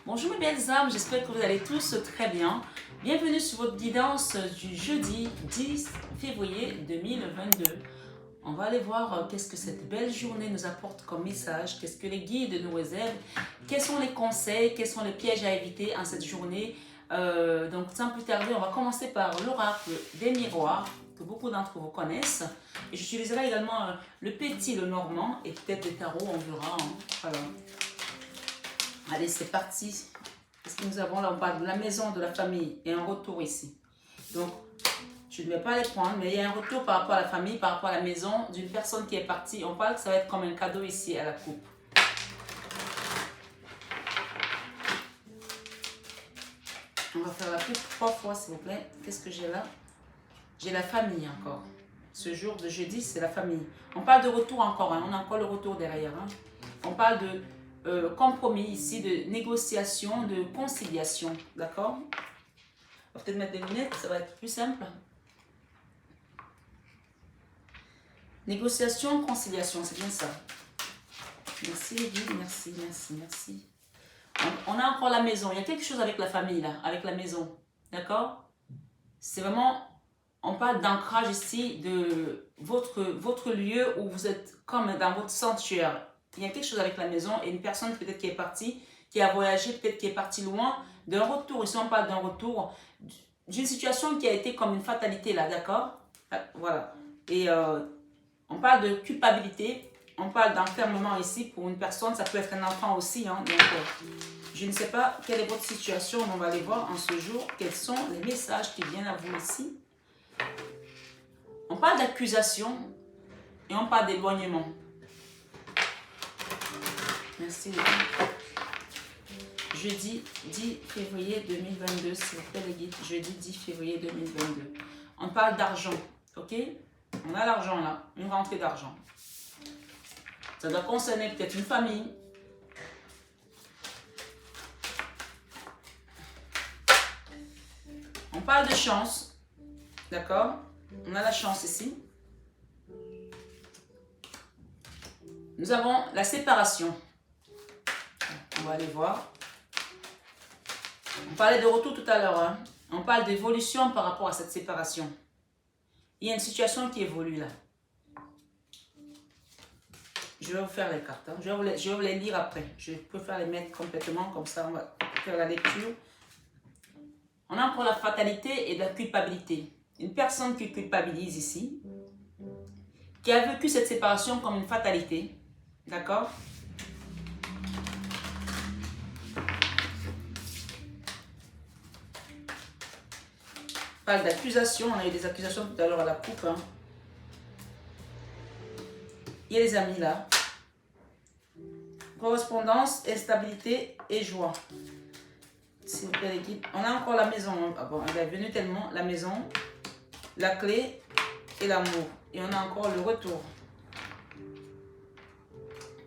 Bonjour mes belles âmes, j'espère que vous allez tous très bien. Bienvenue sur votre guidance du jeudi 10 février 2022. On va aller voir qu'est-ce que cette belle journée nous apporte comme message, qu'est-ce que les guides nous réservent, quels sont les conseils, quels sont les pièges à éviter en cette journée. Donc sans plus tarder, on va commencer par l'oracle des miroirs, que beaucoup d'entre vous connaissent. Et j'utiliserai également le petit, le normand, et peut-être les tarots, on verra. Voilà. Allez, c'est parti. Qu'est-ce que nous avons là? On parle de la maison, de la famille et un retour ici. Donc, je ne vais pas les prendre, mais il y a un retour par rapport à la famille, par rapport à la maison d'une personne qui est partie. On parle que ça va être comme un cadeau ici à la coupe. On va faire la coupe 3 fois, s'il vous plaît. Qu'est-ce que j'ai là? J'ai la famille encore. Ce jour de jeudi, c'est la famille. On parle de retour encore, hein. On a encore le retour derrière. Hein. On parle de compromis ici, de négociation, de conciliation. D'accord? On va peut-être mettre des lunettes, ça va être plus simple. Négociation, conciliation, c'est bien ça. Merci les guides, merci, merci, merci. On a encore la maison. Il y a quelque chose avec la famille là, avec la maison. D'accord? C'est vraiment... On parle d'ancrage ici de votre lieu où vous êtes comme dans votre sanctuaire. Il y a quelque chose avec la maison et une personne peut-être qui est partie, qui a voyagé, peut-être qui est partie loin, d'un retour. Ici, on parle d'un retour, d'une situation qui a été comme une fatalité là, d'accord? Voilà. Et on parle de culpabilité, on parle d'enfermement ici pour une personne, ça peut être un enfant aussi. Hein, donc, je ne sais pas quelle est votre situation, mais on va aller voir en ce jour quels sont les messages qui viennent à vous ici. On parle d'accusation et on parle d'éloignement. Merci. Jeudi 10 février 2022, s'il vous plaît les guides. Jeudi 10 février 2022. On parle d'argent, ok? On a l'argent là, une rentrée d'argent. Ça doit concerner peut-être une famille. On parle de chance, d'accord? On a la chance ici. Nous avons la séparation. On va aller voir. On parlait de retour tout à l'heure. Hein? On parle d'évolution par rapport à cette séparation. Il y a une situation qui évolue là. Je vais vous faire les cartes. Hein? Je vais vous les lire après. Je préfère les mettre complètement comme ça. On va faire la lecture. On a encore la fatalité et la culpabilité. Une personne qui culpabilise ici, qui a vécu cette séparation comme une fatalité. D'accord? On parle d'accusation. On a eu des accusations tout à l'heure à la coupe. Hein. Il y a les amis là. Correspondance, instabilité et joie. S'il vous plaît les guides. On a encore la maison. Ah bon, elle est venue tellement. La maison, la clé et l'amour. Et on a encore le retour.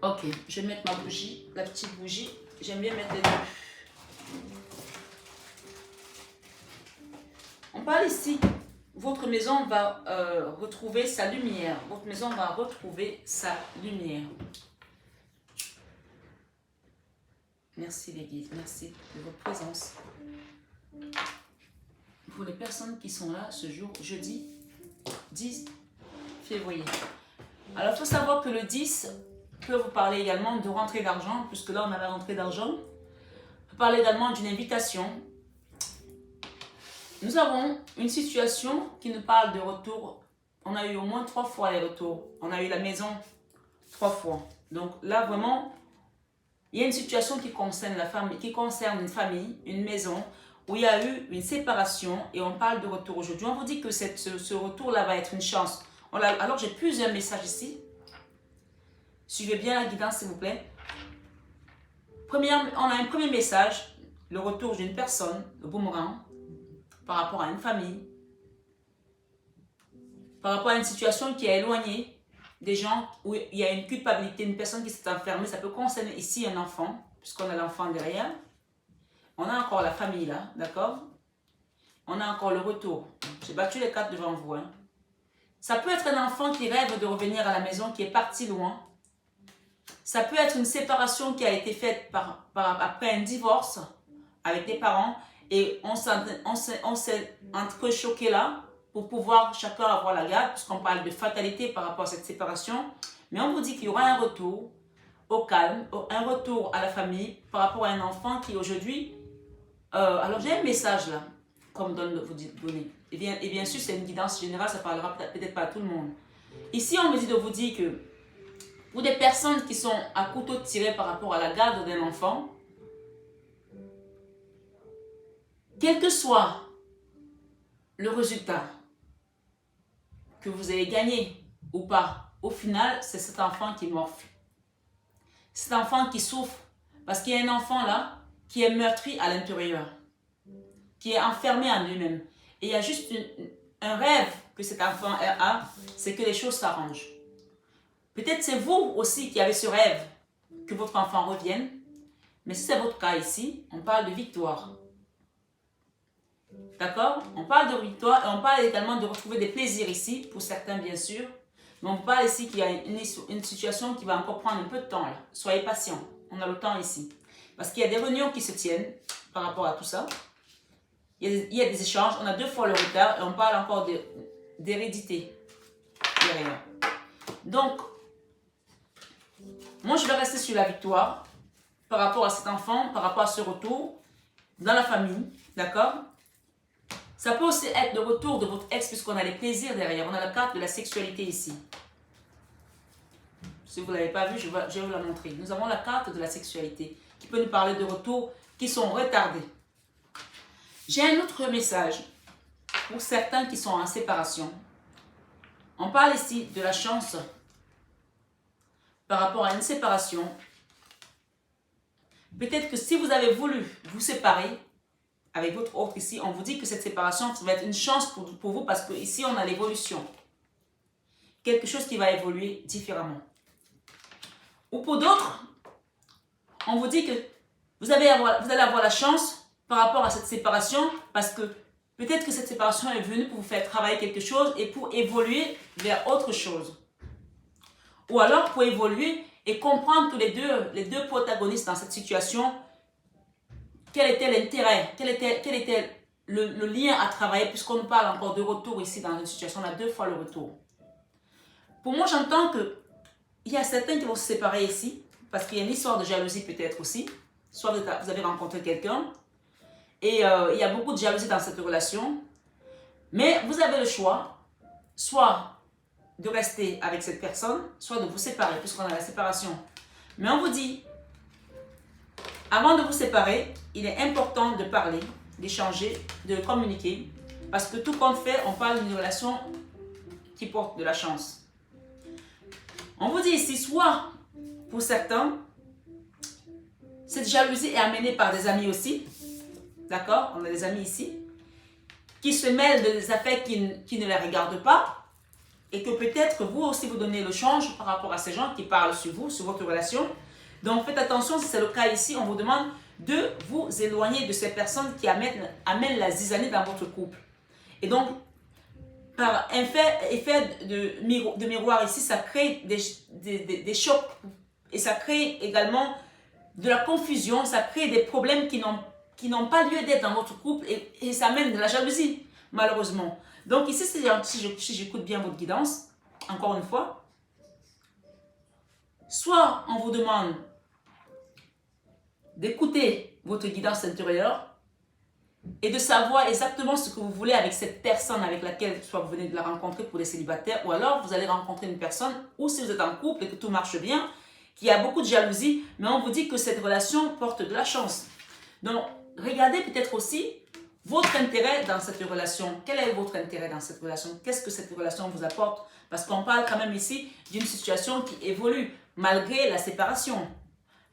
Ok, je vais mettre ma bougie, la petite bougie. J'aime bien mettre les deux. On parle ici, votre maison va retrouver sa lumière. Votre maison va retrouver sa lumière. Merci les guides, merci de votre présence. Pour les personnes qui sont là ce jour, jeudi 10 février. Alors, il faut savoir que le 10 peut vous parler également de rentrée d'argent, puisque là, on a la rentrée d'argent. On peut parler également d'une invitation. Nous avons une situation qui nous parle de retour. On a eu au moins 3 fois les retours. On a eu la maison 3 fois. Donc là, vraiment, il y a une situation qui concerne la famille, qui concerne une famille, une maison, où il y a eu une séparation et on parle de retour aujourd'hui. On vous dit que ce retour-là va être une chance. Alors, j'ai plusieurs messages ici. Suivez bien la guidance, s'il vous plaît. On a un premier message, le retour d'une personne, le boomerang, par rapport à une famille, par rapport à une situation qui est éloignée des gens où il y a une culpabilité, une personne qui s'est enfermée. Ça peut concerner ici un enfant, puisqu'on a l'enfant derrière. On a encore la famille là, d'accord? On a encore le retour. J'ai battu les cartes devant vous. Hein. Ça peut être un enfant qui rêve de revenir à la maison, qui est parti loin. Ça peut être une séparation qui a été faite après un divorce avec des parents et on s'est entrechoqué là pour pouvoir chacun avoir la garde, puisqu'on parle de fatalité par rapport à cette séparation. Mais on vous dit qu'il y aura un retour au calme, un retour à la famille par rapport à un enfant qui aujourd'hui... alors j'ai un message là, comme vous donner. Et bien sûr, c'est une guidance générale, ça parlera peut-être pas à tout le monde. Ici, on me dit de vous dire que pour des personnes qui sont à couteau tiré par rapport à la garde d'un enfant, quel que soit le résultat que vous avez gagné ou pas, au final, c'est cet enfant qui morfle. Cet enfant qui souffre parce qu'il y a un enfant là qui est meurtri à l'intérieur, qui est enfermé en lui-même. Et il y a juste un rêve que cet enfant a, c'est que les choses s'arrangent. Peut-être c'est vous aussi qui avez ce rêve que votre enfant revienne, mais si c'est votre cas ici, on parle de victoire. D'accord? On parle de victoire et on parle également de retrouver des plaisirs ici, pour certains bien sûr, mais on parle ici qu'il y a une situation qui va encore prendre un peu de temps là. Soyez patients, on a le temps ici. Parce qu'il y a des réunions qui se tiennent par rapport à tout ça. Il y a des échanges, on a 2 fois le retard et on parle encore d'hérédité derrière. Donc, moi je vais rester sur la victoire par rapport à cet enfant, par rapport à ce retour dans la famille, d'accord? Ça peut aussi être le retour de votre ex puisqu'on a les plaisirs derrière, on a la carte de la sexualité ici. Si vous ne l'avez pas vu, je vais vous la montrer. Nous avons la carte de la sexualité qui peut nous parler de retours qui sont retardés. J'ai un autre message pour certains qui sont en séparation. On parle ici de la chance par rapport à une séparation. Peut-être que si vous avez voulu vous séparer avec votre autre ici, on vous dit que cette séparation va être une chance pour vous parce que ici on a l'évolution. Quelque chose qui va évoluer différemment. Ou pour d'autres, on vous dit que vous allez avoir la chance par rapport à cette séparation parce que peut-être que cette séparation est venue pour vous faire travailler quelque chose et pour évoluer vers autre chose. Ou alors pour évoluer et comprendre tous les deux protagonistes dans cette situation, quel était l'intérêt, quel était le lien à travailler puisqu'on nous parle encore de retour ici dans une situation, on a 2 fois le retour. Pour moi, j'entends que il y a certains qui vont se séparer ici parce qu'il y a une histoire de jalousie peut-être aussi. Soit vous avez rencontré quelqu'un et il y a beaucoup de jalousie dans cette relation. Mais vous avez le choix, soit de rester avec cette personne, soit de vous séparer, puisqu'on a la séparation. Mais on vous dit, avant de vous séparer, il est important de parler, d'échanger, de communiquer, parce que tout compte fait, on parle d'une relation qui porte de la chance. On vous dit ici, soit pour certains, cette jalousie est amenée par des amis aussi, d'accord? On a des amis ici, qui se mêlent de des affaires qui ne les regardent pas, et que peut-être vous aussi vous donnez le change par rapport à ces gens qui parlent sur vous, sur votre relation. Donc faites attention, si c'est le cas ici, on vous demande de vous éloigner de ces personnes qui amènent la zizanie dans votre couple. Et donc, par effet de miroir ici, ça crée des chocs et ça crée également de la confusion, ça crée des problèmes qui n'ont pas lieu d'être dans votre couple et ça amène de la jalousie, malheureusement. Donc ici, si j'écoute bien votre guidance, encore une fois, soit on vous demande d'écouter votre guidance intérieure et de savoir exactement ce que vous voulez avec cette personne avec laquelle soit vous venez de la rencontrer pour les célibataires, ou alors vous allez rencontrer une personne, ou si vous êtes en couple et que tout marche bien, qui a beaucoup de jalousie, mais on vous dit que cette relation porte de la chance. Donc, regardez peut-être aussi votre intérêt dans cette relation. Quel est votre intérêt dans cette relation? Qu'est-ce que cette relation vous apporte? Parce qu'on parle quand même ici d'une situation qui évolue malgré la séparation.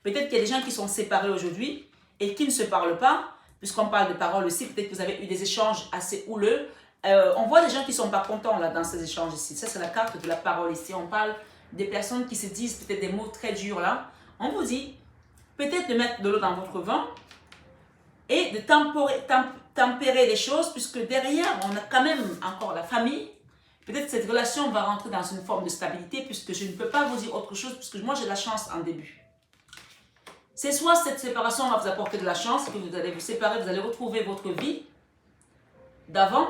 Peut-être qu'il y a des gens qui sont séparés aujourd'hui et qui ne se parlent pas, puisqu'on parle de paroles aussi. Peut-être que vous avez eu des échanges assez houleux. On voit des gens qui ne sont pas contents là, dans ces échanges ici. Ça, c'est la carte de la parole ici. On parle des personnes qui se disent peut-être des mots très durs là. On vous dit peut-être de mettre de l'eau dans votre vin et de tempérer les choses, puisque derrière, on a quand même encore la famille, Peut-être que cette relation va rentrer dans une forme de stabilité puisque je ne peux pas vous dire autre chose puisque moi j'ai la chance en début. C'est soit cette séparation va vous apporter de la chance, que vous allez vous séparer, vous allez retrouver votre vie d'avant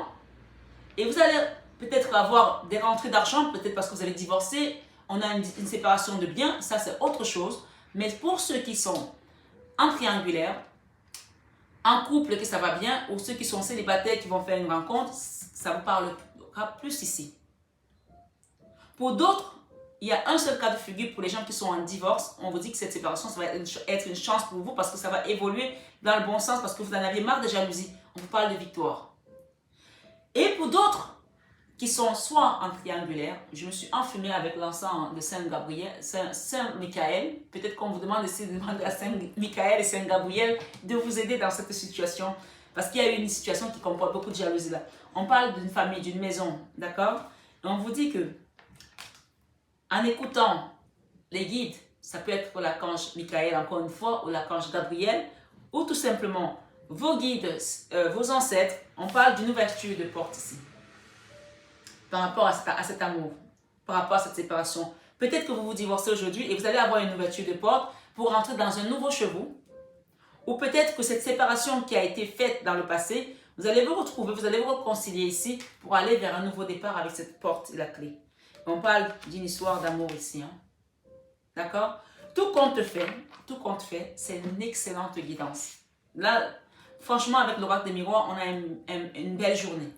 et vous allez peut-être avoir des rentrées d'argent, peut-être parce que vous avez divorcé, on a une séparation de biens, ça c'est autre chose. Mais pour ceux qui sont en triangulaire, en couple que ça va bien, ou ceux qui sont célibataires qui vont faire une rencontre, ça vous parlera plus ici. Pour d'autres, il y a un seul cas de figure pour les gens qui sont en divorce. On vous dit que cette séparation, ça va être une chance pour vous parce que ça va évoluer dans le bon sens, parce que vous en avez marre de jalousie. On vous parle de victoire. Et pour d'autres qui sont soit en triangulaire, je me suis enfumée avec l'encens de Saint-Michael. Peut-être qu'on vous demande ici de demander à Saint-Michael et Saint-Gabriel de vous aider dans cette situation. Parce qu'il y a eu une situation qui comporte beaucoup de jalousie là. On parle d'une famille, d'une maison, d'accord? Et on vous dit que en écoutant les guides, ça peut être l'archange Michael encore une fois, ou l'archange Gabriel, ou tout simplement vos guides, vos ancêtres, on parle d'une ouverture de porte ici. Par rapport à cet amour, par rapport à cette séparation. Peut-être que vous vous divorcez aujourd'hui et vous allez avoir une ouverture de porte pour rentrer dans un nouveau chevaux. Ou peut-être que cette séparation qui a été faite dans le passé, vous allez vous retrouver, vous allez vous réconcilier ici pour aller vers un nouveau départ avec cette porte et la clé. On parle d'une histoire d'amour ici. Hein? D'accord? Tout compte fait, c'est une excellente guidance. Là, franchement, avec l'oracle des miroirs, on a une belle journée.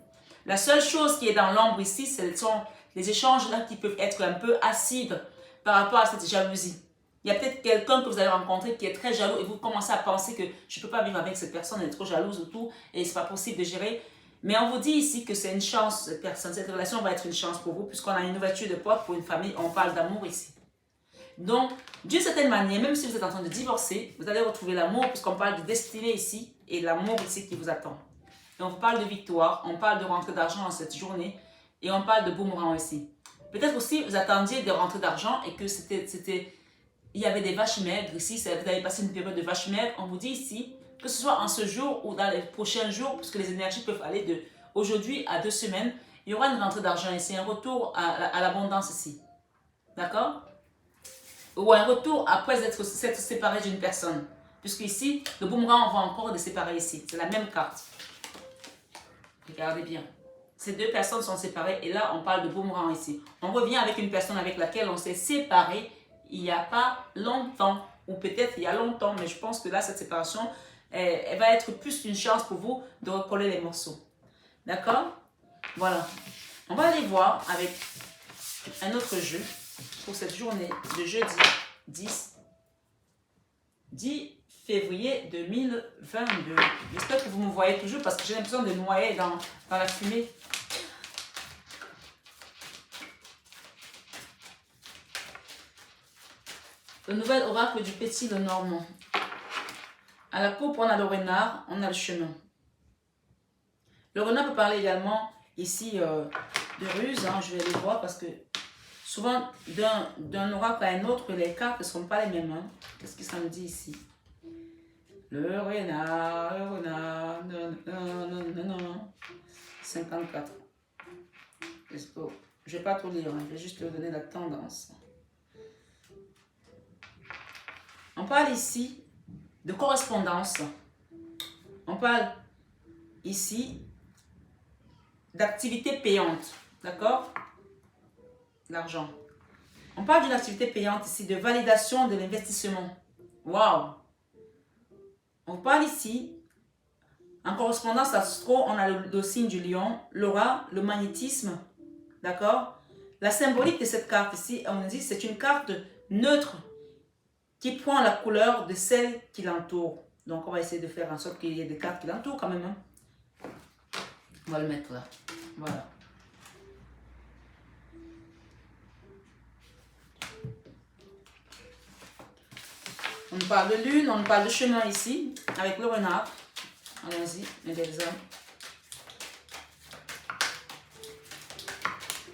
La seule chose qui est dans l'ombre ici, ce sont les échanges là qui peuvent être un peu acides par rapport à cette jalousie. Il y a peut-être quelqu'un que vous allez rencontrer qui est très jaloux et vous commencez à penser que je ne peux pas vivre avec cette personne, elle est trop jalouse ou tout et c'est pas possible de gérer. Mais on vous dit ici que c'est une chance, cette personne, cette relation va être une chance pour vous puisqu'on a une ouverture de porte pour une famille, on parle d'amour ici. Donc, d'une certaine manière, même si vous êtes en train de divorcer, vous allez retrouver l'amour puisqu'on parle de destinée ici et l'amour ici qui vous attend. Et on vous parle de victoire, on parle de rentrée d'argent dans cette journée et on parle de boomerang ici. Peut-être aussi vous attendiez des rentrées d'argent et que il y avait des vaches maigres ici, vous avez passé une période de vaches maigres. On vous dit ici, que ce soit en ce jour ou dans les prochains jours, puisque les énergies peuvent aller de aujourd'hui à 2 semaines, il y aura une rentrée d'argent ici, un retour à l'abondance ici. D'accord? Ou un retour après s'être séparé d'une personne. Puisque ici, le boomerang, on va encore de séparer ici. C'est la même carte. Regardez bien. Ces deux personnes sont séparées et là, on parle de boomerang ici. On revient avec une personne avec laquelle on s'est séparé il n'y a pas longtemps. Ou peut-être il y a longtemps, mais je pense que là, cette séparation, elle va être plus une chance pour vous de recoller les morceaux. D'accord? Voilà. On va aller voir avec un autre jeu pour cette journée de jeudi 10 février 2022. J'espère que vous me voyez toujours parce que j'ai l'impression de noyer dans la fumée. Le nouvel oracle du Petit le Normand. À la coupe, on a le renard, on a le chemin. Le renard peut parler également ici de ruse. Hein, je vais les voir parce que souvent, d'un oracle à un autre, les cartes ne sont pas les mêmes. Hein. Qu'est-ce que ça me dit ici? Le renard, non. 54. Je ne vais pas tout lire, hein, je vais juste leur donner la tendance. On parle ici de correspondance. On parle ici d'activité payante. D'accord? L'argent. On parle d'une activité payante ici, de validation de l'investissement. Waouh! On parle ici, en correspondance astro, on a le signe du lion, l'aura, le magnétisme. D'accord? La symbolique de cette carte ici, on dit c'est une carte neutre qui prend la couleur de celle qui l'entoure. Donc, on va essayer de faire en sorte qu'il y ait des cartes qui l'entourent quand même. Hein. On va le mettre là. Voilà. On parle de lune, on parle de chemin ici, avec le renard. Allons-y, mes belles âmes.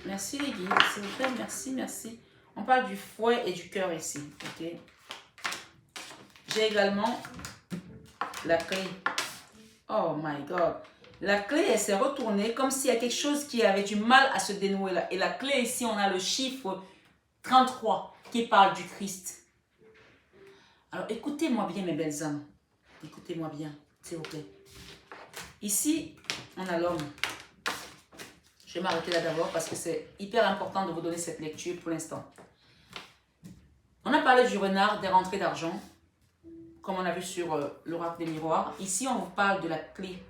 Merci les guides, s'il vous plaît, merci, merci. On parle du fouet et du cœur ici, ok? J'ai également la clé. Oh my God. La clé, elle s'est retournée comme s'il y a quelque chose qui avait du mal à se dénouer là. Et la clé ici, on a le chiffre 33 qui parle du Christ. Alors écoutez-moi bien mes belles âmes. Écoutez-moi bien, s'il vous plaît. Ici, on a l'homme. Je vais m'arrêter là d'abord parce que c'est hyper important de vous donner cette lecture pour l'instant. On a parlé du renard, des rentrées d'argent, comme on a vu sur l'oracle des miroirs. Ici, on vous parle de la clé.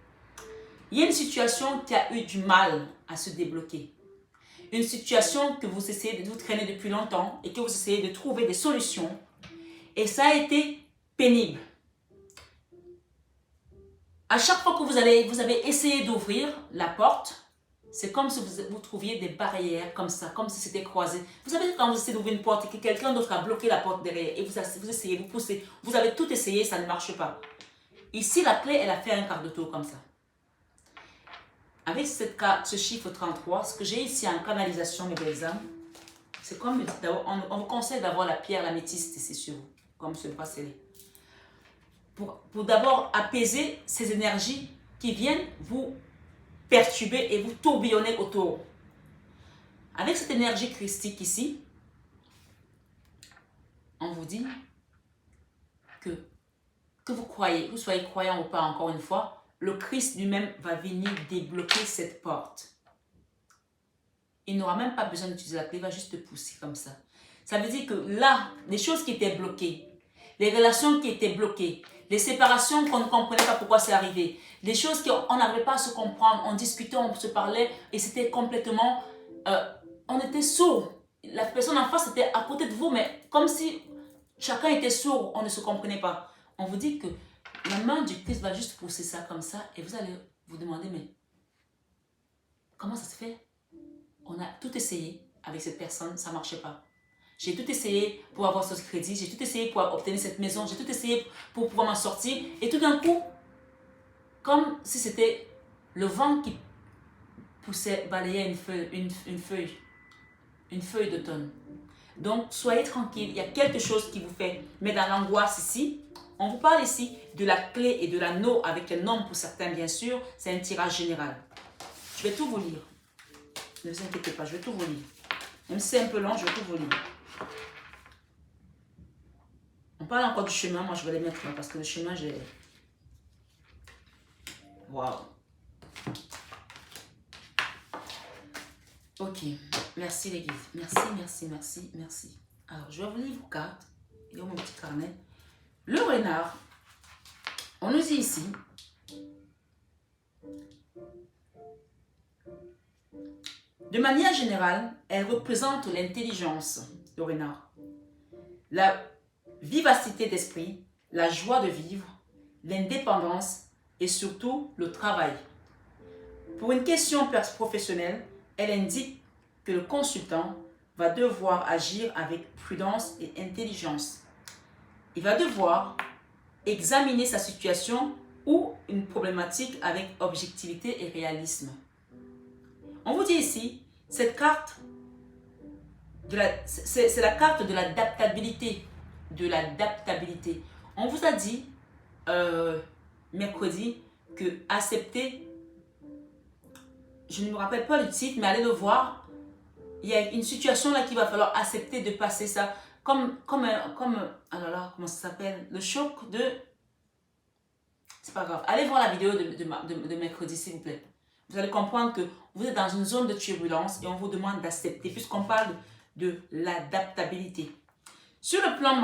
Il y a une situation qui a eu du mal à se débloquer. Une situation que vous essayez de vous traîner depuis longtemps et que vous essayez de trouver des solutions. Et ça a été pénible. À chaque fois que vous avez essayé d'ouvrir la porte, c'est comme si vous trouviez des barrières comme ça, comme si c'était croisé. Vous savez quand vous essayez d'ouvrir une porte et que quelqu'un d'autre a bloqué la porte derrière et vous essayez, vous poussez, vous avez tout essayé, ça ne marche pas. Ici, la clé, elle a fait un quart de tour comme ça. Avec ce chiffre 33, ce que j'ai ici en canalisation, mes belles âmes, c'est comme, on vous conseille d'avoir la pierre, l'améthyste ici sur vous, comme ce bracelet. Pour d'abord apaiser ces énergies qui viennent vous perturber et vous tourbillonner autour. Avec cette énergie christique ici, on vous dit que vous soyez croyant ou pas encore une fois, le Christ lui-même va venir débloquer cette porte. Il n'aura même pas besoin d'utiliser la clé, il va juste te pousser comme ça. Ça veut dire que là, les choses qui étaient bloquées, les relations qui étaient bloquées, les séparations qu'on ne comprenait pas pourquoi c'est arrivé, les choses qu'on n'arrivait pas à se comprendre, on discutait, on se parlait et c'était complètement... on était sourds. La personne en face était à côté de vous, mais comme si chacun était sourd, on ne se comprenait pas. On vous dit que la main du Christ va juste pousser ça comme ça et vous allez vous demander, mais comment ça se fait? On a tout essayé avec cette personne, ça ne marchait pas. J'ai tout essayé pour avoir ce crédit, j'ai tout essayé pour obtenir cette maison, j'ai tout essayé pour pouvoir m'en sortir. Et tout d'un coup, comme si c'était le vent qui poussait, balayait une feuille d'automne. Donc, soyez tranquille, il y a quelque chose qui vous fait mettre dans l'angoisse ici. On vous parle ici de la clé et de l'anneau avec un nom pour certains, bien sûr. C'est un tirage général. Je vais tout vous lire. Ne vous inquiétez pas, je vais tout vous lire. Même si c'est un peu long, je vais tout vous lire. On parle encore du chemin, moi je vais les mettre là parce que le chemin, j'ai... Waouh. Ok, merci les guides. Merci. Alors, je vais vous lire vos cartes. Il y a mon petit carnet. Le renard, on nous dit ici, de manière générale, elle représente l'intelligence, le renard, la vivacité d'esprit, la joie de vivre, l'indépendance et surtout le travail. Pour une question professionnelle, elle indique que le consultant va devoir agir avec prudence et intelligence. Il va devoir examiner sa situation ou une problématique avec objectivité et réalisme. On vous dit ici, cette carte, c'est la carte de l'adaptabilité. On vous a dit mercredi que accepter, je ne me rappelle pas le titre, mais allez le voir. Il y a une situation là qu'il va falloir accepter de passer ça comme alors là, comment ça s'appelle? Le choc de... C'est pas grave. Allez voir la vidéo de mercredi, s'il vous plaît. Vous allez comprendre que vous êtes dans une zone de turbulence et on vous demande d'accepter puisqu'on parle de l'adaptabilité. Sur le plan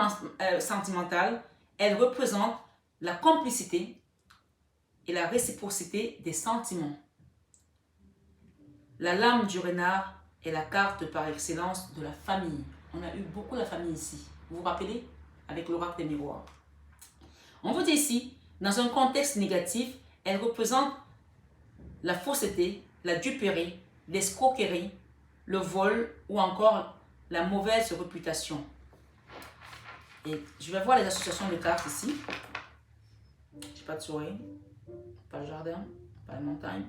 sentimental, elle représente la complicité et la réciprocité des sentiments. La lame du renard est la carte par excellence de la famille. On a eu beaucoup la famille ici. Vous vous rappelez? Avec l'oracle des miroirs. On vous dit ici, dans un contexte négatif, elle représente la fausseté, la duperie, l'escroquerie, le vol ou encore la mauvaise réputation. Et je vais voir les associations de cartes ici. Je n'ai pas de souris, pas de jardin, pas de montagne,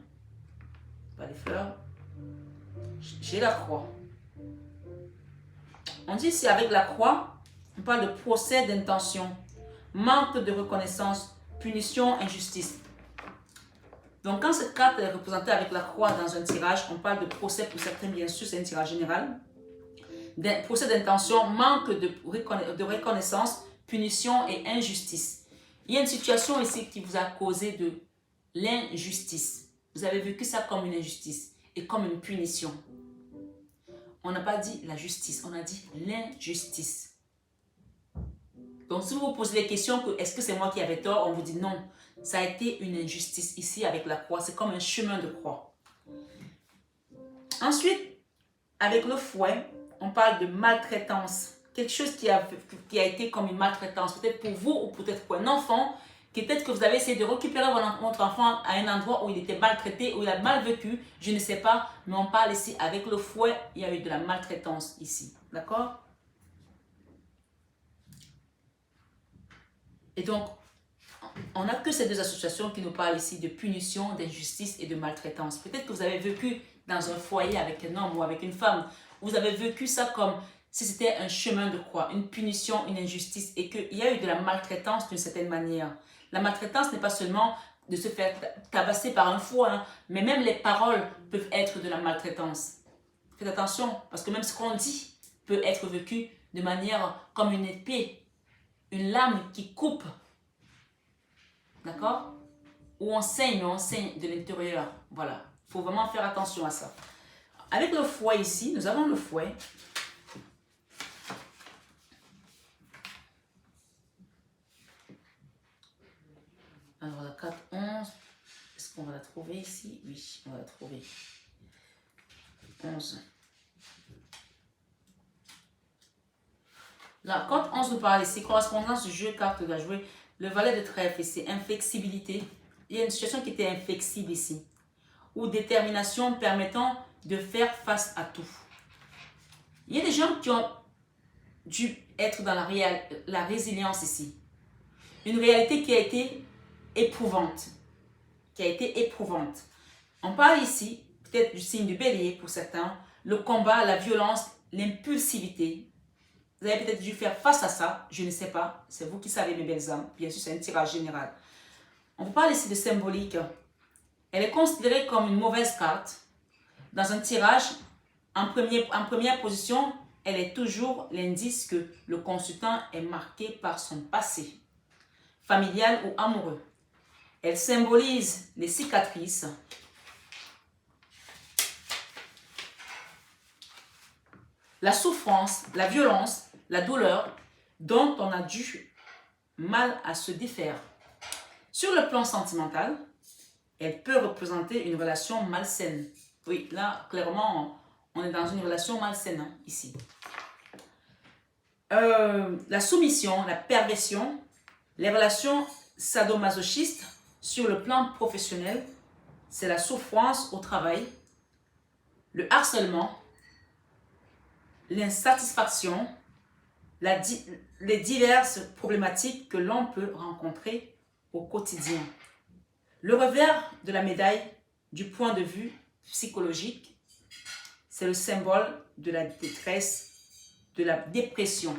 pas de fleurs. J'ai la croix. On dit ici avec la croix, on parle de procès d'intention, manque de reconnaissance, punition, injustice. Donc, quand cette carte est représentée avec la croix dans un tirage, on parle de procès pour certains, bien sûr, c'est un tirage général. Procès d'intention, manque de reconnaissance, punition et injustice. Il y a une situation ici qui vous a causé de l'injustice. Vous avez vécu ça comme une injustice et comme une punition. On n'a pas dit la justice, on a dit l'injustice. Donc, si vous vous posez des questions, est-ce que c'est moi qui avais tort? On vous dit non. Ça a été une injustice ici avec la croix. C'est comme un chemin de croix. Ensuite, avec le fouet, on parle de maltraitance. Quelque chose qui a été comme une maltraitance. Peut-être pour vous ou peut-être pour un enfant. Peut-être que vous avez essayé de récupérer votre enfant à un endroit où il était maltraité, où il a mal vécu. Je ne sais pas. Mais on parle ici avec le fouet. Il y a eu de la maltraitance ici. D'accord? Et donc, on n'a que ces deux associations qui nous parlent ici de punition, d'injustice et de maltraitance. Peut-être que vous avez vécu dans un foyer avec un homme ou avec une femme. Vous avez vécu ça comme si c'était un chemin de croix, une punition, une injustice et qu'il y a eu de la maltraitance d'une certaine manière. La maltraitance n'est pas seulement de se faire tabasser par un fouet, hein, mais même les paroles peuvent être de la maltraitance. Faites attention, parce que même ce qu'on dit peut être vécu de manière comme une épée, une lame qui coupe. D'accord? Ou on saigne, mais on saigne de l'intérieur. Voilà. Il faut vraiment faire attention à ça. Avec le fouet ici, nous avons le fouet. Alors la carte 11, est-ce qu'on va la trouver ici? Oui, on va la trouver. 11. La carte 11 nous parle ici, correspondance du jeu, carte à jouer. Le valet de trèfle ici, inflexibilité. Il y a une situation qui était inflexible ici. Ou détermination permettant de faire face à tout. Il y a des gens qui ont dû être dans la résilience ici. Une réalité qui a été éprouvante. On parle ici, peut-être du signe du bélier pour certains, le combat, la violence, l'impulsivité. Vous avez peut-être dû faire face à ça, je ne sais pas. C'est vous qui savez, mes belles âmes. Bien sûr, c'est un tirage général. On vous parle ici de symbolique. Elle est considérée comme une mauvaise carte. Dans un tirage, en première position, elle est toujours l'indice que le consultant est marqué par son passé, familial ou amoureux. Elle symbolise les cicatrices, la souffrance, la violence, la douleur dont on a du mal à se défaire. Sur le plan sentimental, elle peut représenter une relation malsaine. Oui, là, clairement, on est dans une relation malsaine, hein, ici. La soumission, la perversion, les relations sadomasochistes sur le plan professionnel, c'est la souffrance au travail, le harcèlement, l'insatisfaction, les diverses problématiques que l'on peut rencontrer au quotidien. Le revers de la médaille du point de vue psychologique, c'est le symbole de la détresse, de la dépression.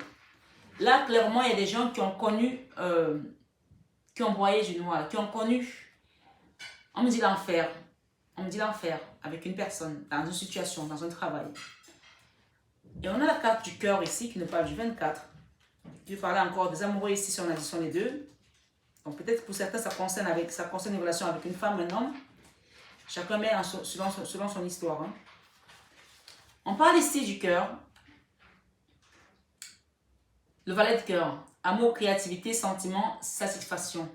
Là, clairement, il y a des gens qui ont connu, qui ont broyé du noir, qui ont connu, on me dit l'enfer avec une personne, dans une situation, dans un travail. Et on a la carte du cœur ici qui nous parle du 24. Je vais parler encore des amoureux ici si on additionne les deux. Donc peut-être pour certains, ça concerne une relation avec une femme, un homme. Chacun met selon son histoire. Hein. On parle ici du cœur. Le valet de cœur. Amour, créativité, sentiment, satisfaction.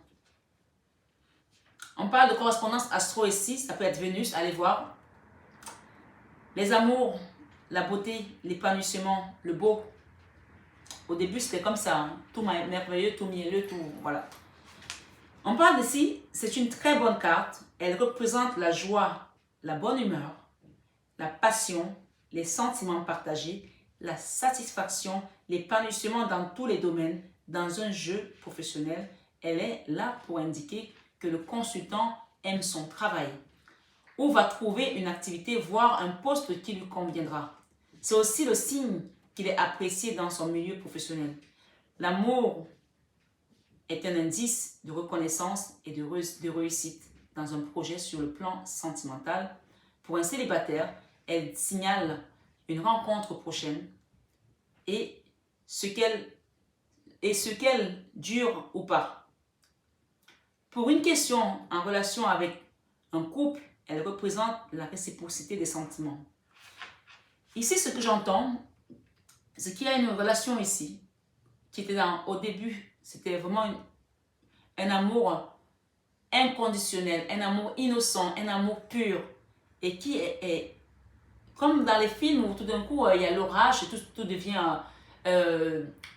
On parle de correspondance astro ici. Ça peut être Vénus, allez voir. Les amours, la beauté, l'épanouissement, le beau. Au début, c'était comme ça. Hein. Tout merveilleux, tout mielleux, tout... Voilà. On parle ici, c'est une très bonne carte. Elle représente la joie, la bonne humeur, la passion, les sentiments partagés, la satisfaction, l'épanouissement dans tous les domaines. Dans un jeu professionnel, elle est là pour indiquer que le consultant aime son travail ou va trouver une activité, voire un poste qui lui conviendra. C'est aussi le signe qu'il est apprécié dans son milieu professionnel. L'amour est un indice de reconnaissance et de réussite. dans un projet sur le plan sentimental. Pour un célibataire, elle signale une rencontre prochaine et ce qu'elle dure ou pas. Pour une question en relation avec un couple, elle représente la réciprocité des sentiments. Ici, ce que j'entends, c'est qu'il y a une relation ici qui était au début, c'était vraiment un amour inconditionnel, un amour innocent, un amour pur et qui est comme dans les films où tout d'un coup il y a l'orage et tout devient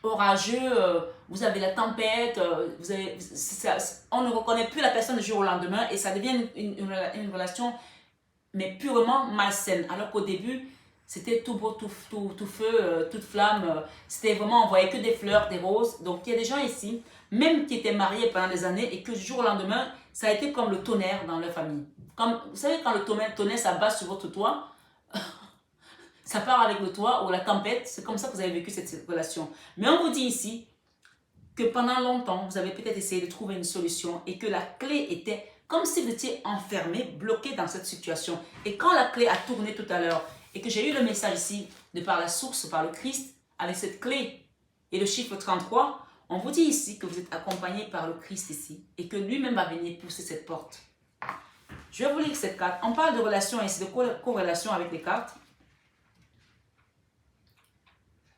orageux, vous avez la tempête, on ne reconnaît plus la personne du jour au lendemain et ça devient une relation mais purement malsaine. Alors qu'au début, c'était tout beau, tout feu, toute flamme. C'était vraiment, on voyait que des fleurs, des roses. Donc il y a des gens ici, même qui étaient mariés pendant des années et que du jour au lendemain, ça a été comme le tonnerre dans leur famille. Comme, vous savez, quand le tonnerre s'abat sur votre toit, ça part avec le toit ou la tempête, c'est comme ça que vous avez vécu cette relation. Mais on vous dit ici que pendant longtemps, vous avez peut-être essayé de trouver une solution et que la clé était comme si vous étiez enfermé, bloqué dans cette situation. Et quand la clé a tourné tout à l'heure et que j'ai eu le message ici de par la source, par le Christ, avec cette clé et le chiffre 33, on vous dit ici que vous êtes accompagné par le Christ ici et que lui-même va venir pousser cette porte. Je vais vous lire cette carte. On parle de relation ici, de corrélation avec les cartes.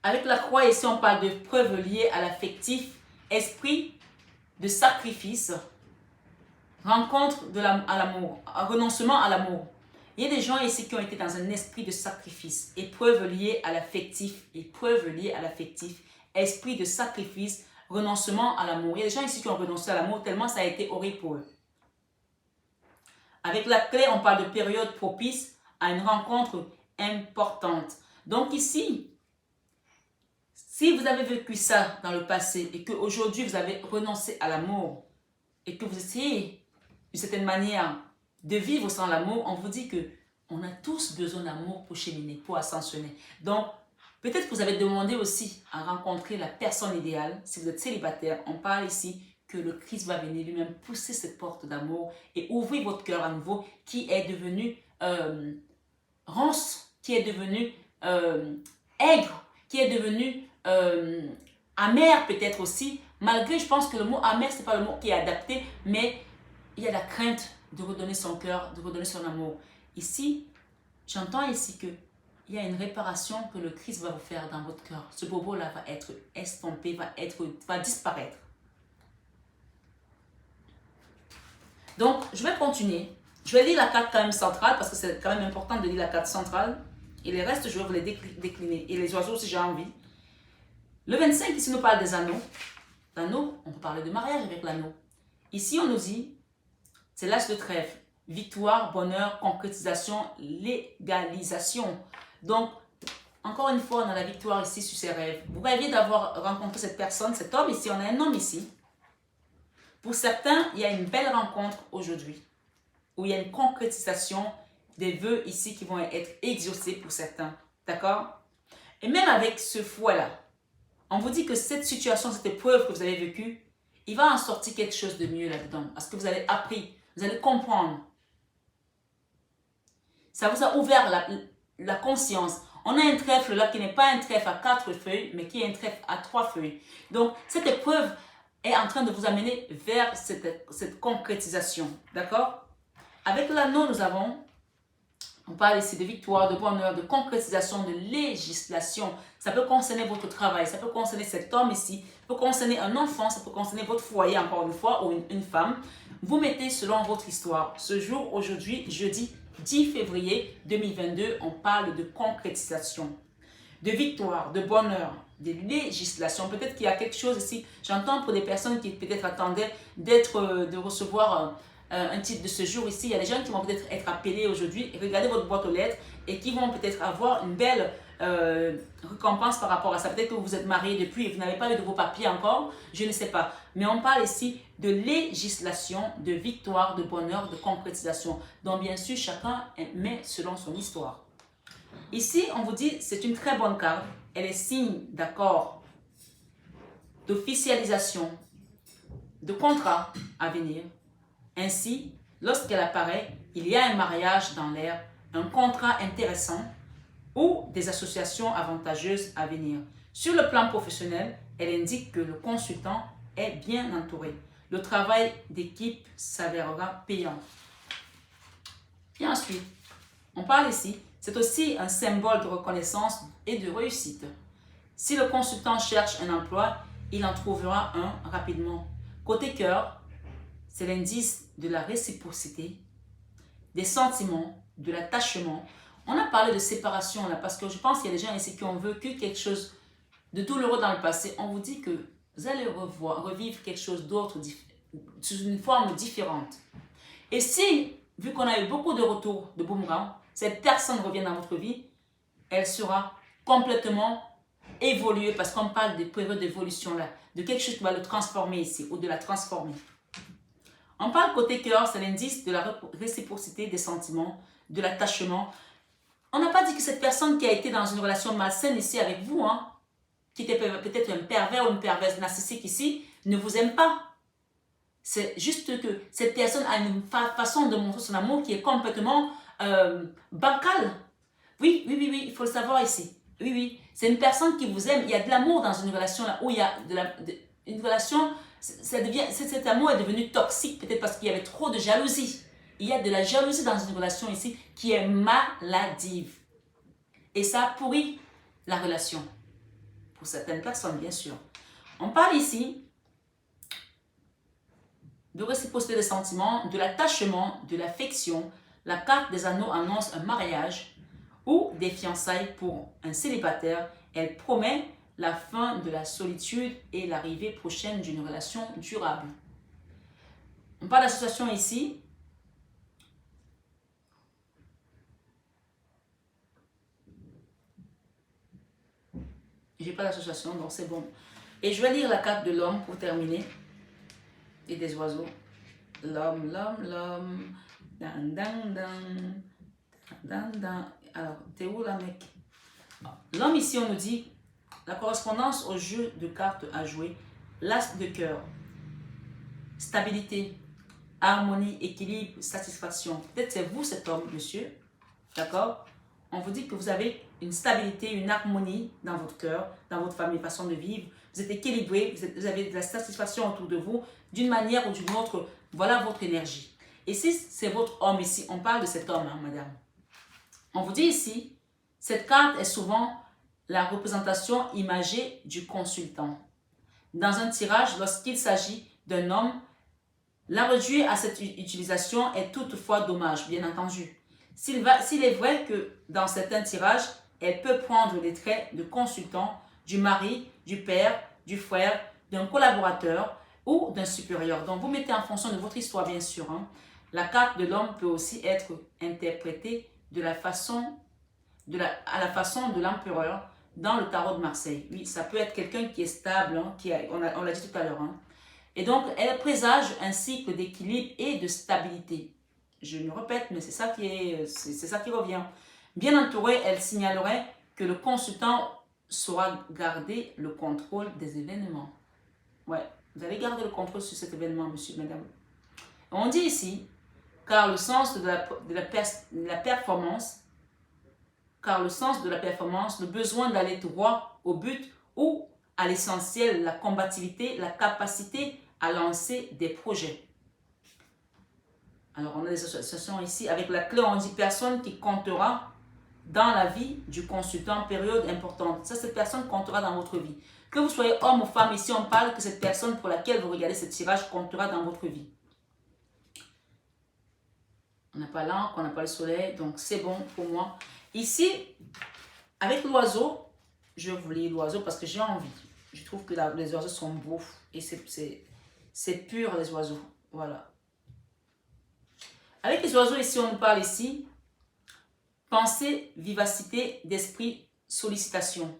Avec la croix ici, on parle de preuves liées à l'affectif, esprit de sacrifice, rencontre à l'amour, renoncement à l'amour. Il y a des gens ici qui ont été dans un esprit de sacrifice, épreuves liées à l'affectif, esprit de sacrifice, renoncement à l'amour. Il y a des gens ici qui ont renoncé à l'amour tellement ça a été horrible pour eux. Avec la clé, on parle de période propice à une rencontre importante. Donc ici, si vous avez vécu ça dans le passé et qu'aujourd'hui vous avez renoncé à l'amour et que vous essayez d'une certaine manière de vivre sans l'amour, on vous dit que on a tous besoin d'amour pour cheminer, pour ascensionner. Donc, peut-être que vous avez demandé aussi à rencontrer la personne idéale. Si vous êtes célibataire, on parle ici que le Christ va venir lui-même pousser cette porte d'amour et ouvrir votre cœur à nouveau qui est devenu ronce, qui est devenu aigre, qui est devenu amer peut-être aussi. Malgré, je pense que le mot amer, ce n'est pas le mot qui est adapté, mais il y a la crainte de redonner son cœur, de redonner son amour. Ici, j'entends ici que il y a une réparation que le Christ va vous faire dans votre cœur. Ce bobo-là va être estompé, va disparaître. Donc, je vais continuer. Je vais lire la carte quand même centrale parce que c'est quand même important de lire la carte centrale. Et les restes, je vais vous les décliner. Et les oiseaux, si j'ai envie. Le 25, ici, nous parle des anneaux. L'anneau, on peut parler de mariage avec l'anneau. Ici, on nous dit, c'est l'âge de trêve. Victoire, bonheur, concrétisation, légalisation. Donc, encore une fois, on a la victoire ici sur ses rêves. Vous rêviez d'avoir rencontré cette personne, cet homme ici. On a un homme ici. Pour certains, il y a une belle rencontre aujourd'hui. Où il y a une concrétisation des vœux ici qui vont être exaucés pour certains. D'accord? Et même avec ce foie-là, on vous dit que cette situation, cette épreuve que vous avez vécue, il va en sortir quelque chose de mieux là-dedans. Parce que vous avez appris, vous allez comprendre. Ça vous a ouvert la conscience. On a un trèfle là qui n'est pas un trèfle à 4 feuilles, mais qui est un trèfle à 3 feuilles. Donc, cette épreuve est en train de vous amener vers cette concrétisation. D'accord? Avec l'anneau, on parle ici de victoire, de bonheur, de concrétisation, de législation. Ça peut concerner votre travail, ça peut concerner cet homme ici, ça peut concerner un enfant, ça peut concerner votre foyer encore une fois, ou une femme. Vous mettez selon votre histoire. Ce jour, aujourd'hui, jeudi 10 février 2022, on parle de concrétisation, de victoire, de bonheur, de législation. Peut-être qu'il y a quelque chose ici. J'entends pour des personnes qui peut-être attendaient de recevoir un titre de ce jour ici. Il y a des gens qui vont peut-être être appelés aujourd'hui. Regardez votre boîte aux lettres et qui vont peut-être avoir une belle récompense par rapport à ça. Peut-être que vous êtes marié depuis et vous n'avez pas eu de vos papiers encore. Je ne sais pas. Mais on parle ici de législation, de victoire, de bonheur, de concrétisation. Donc bien sûr, chacun met selon son histoire. Ici, on vous dit, c'est une très bonne carte. Elle est signe d'accord, d'officialisation, de contrat à venir. Ainsi, lorsqu'elle apparaît, il y a un mariage dans l'air, un contrat intéressant ou des associations avantageuses à venir. Sur le plan professionnel, elle indique que le consultant est bien entouré. Le travail d'équipe s'avérera payant. Et ensuite, on parle ici, c'est aussi un symbole de reconnaissance et de réussite. Si le consultant cherche un emploi, il en trouvera un rapidement. Côté cœur, c'est l'indice de la réciprocité, des sentiments, de l'attachement. On a parlé de séparation là parce que je pense qu'il y a des gens ici qui ont vécu quelque chose de douloureux dans le passé. On vous dit que vous allez revivre quelque chose d'autre sous une forme différente. Et si, vu qu'on a eu beaucoup de retours de boomerang, cette personne revient dans votre vie, elle sera complètement évoluée parce qu'on parle de période d'évolution là, de quelque chose qui va le transformer ici ou de la transformer. On parle côté cœur, c'est l'indice de la réciprocité des sentiments, de l'attachement. On n'a pas dit que cette personne qui a été dans une relation malsaine ici avec vous, hein, qui était peut-être un pervers ou une perverse narcissique ici, ne vous aime pas. C'est juste que cette personne a une façon de montrer son amour qui est complètement bancale. Oui, il faut le savoir ici. Oui, c'est une personne qui vous aime. Il y a de l'amour dans une relation là où il y a une relation, cet amour est devenu toxique peut-être parce qu'il y avait trop de jalousie. Il y a de la jalousie dans une relation ici qui est maladive. Et ça pourrit la relation. Pour certaines personnes, bien sûr. On parle ici de réciprocité des sentiments, de l'attachement, de l'affection. La carte des anneaux annonce un mariage ou des fiançailles pour un célibataire. Elle promet la fin de la solitude et l'arrivée prochaine d'une relation durable. On parle d'association ici. J'ai pas d'association, donc c'est bon. Et je vais lire la carte de l'homme pour terminer. Et des oiseaux. L'homme. Dan, dan, dan. Dan, dan. Alors, t'es où là, mec? L'homme ici, on nous dit la correspondance au jeu de cartes à jouer. L'as de cœur. Stabilité, harmonie, équilibre, satisfaction. Peut-être c'est vous cet homme, monsieur. D'accord? On vous dit que vous avez une stabilité, une harmonie dans votre cœur, dans votre famille, façon de vivre. Vous êtes équilibré, vous avez de la satisfaction autour de vous, d'une manière ou d'une autre. Voilà votre énergie. Et si c'est votre homme ici, on parle de cet homme, hein, madame. On vous dit ici, cette carte est souvent la représentation imagée du consultant. Dans un tirage, lorsqu'il s'agit d'un homme, la réduire à cette utilisation est toutefois dommage, bien entendu. S'il est vrai que dans certains tirages, elle peut prendre les traits de consultant, du mari, du père, du frère, d'un collaborateur ou d'un supérieur. Donc, vous mettez en fonction de votre histoire, bien sûr. Hein. La carte de l'homme peut aussi être interprétée à la façon de l'empereur dans le tarot de Marseille. Oui, ça peut être quelqu'un qui est stable, hein, on l'a dit tout à l'heure. Hein. Et donc, elle présage un cycle d'équilibre et de stabilité. Je me répète, mais c'est ça qui revient. Bien entourée, elle signalerait que le consultant saura garder le contrôle des événements. Ouais, vous allez garder le contrôle sur cet événement, monsieur, madame. On dit ici, car le sens de la performance, le besoin d'aller droit au but ou à l'essentiel, la combativité, la capacité à lancer des projets. Alors, on a des associations ici. Avec la clé, on dit personne qui comptera dans la vie du consultant, période importante. Ça, cette personne comptera dans votre vie. Que vous soyez homme ou femme, ici, on parle que cette personne pour laquelle vous regardez ce tirage comptera dans votre vie. On n'a pas l'encre, on n'a pas le soleil, donc c'est bon pour moi. Ici, avec l'oiseau, je vais vous lire l'oiseau parce que j'ai envie. Je trouve que les oiseaux sont beaux et c'est pur, les oiseaux. Voilà. Avec les oiseaux, ici, on nous parle ici. Pensée, vivacité d'esprit, sollicitation.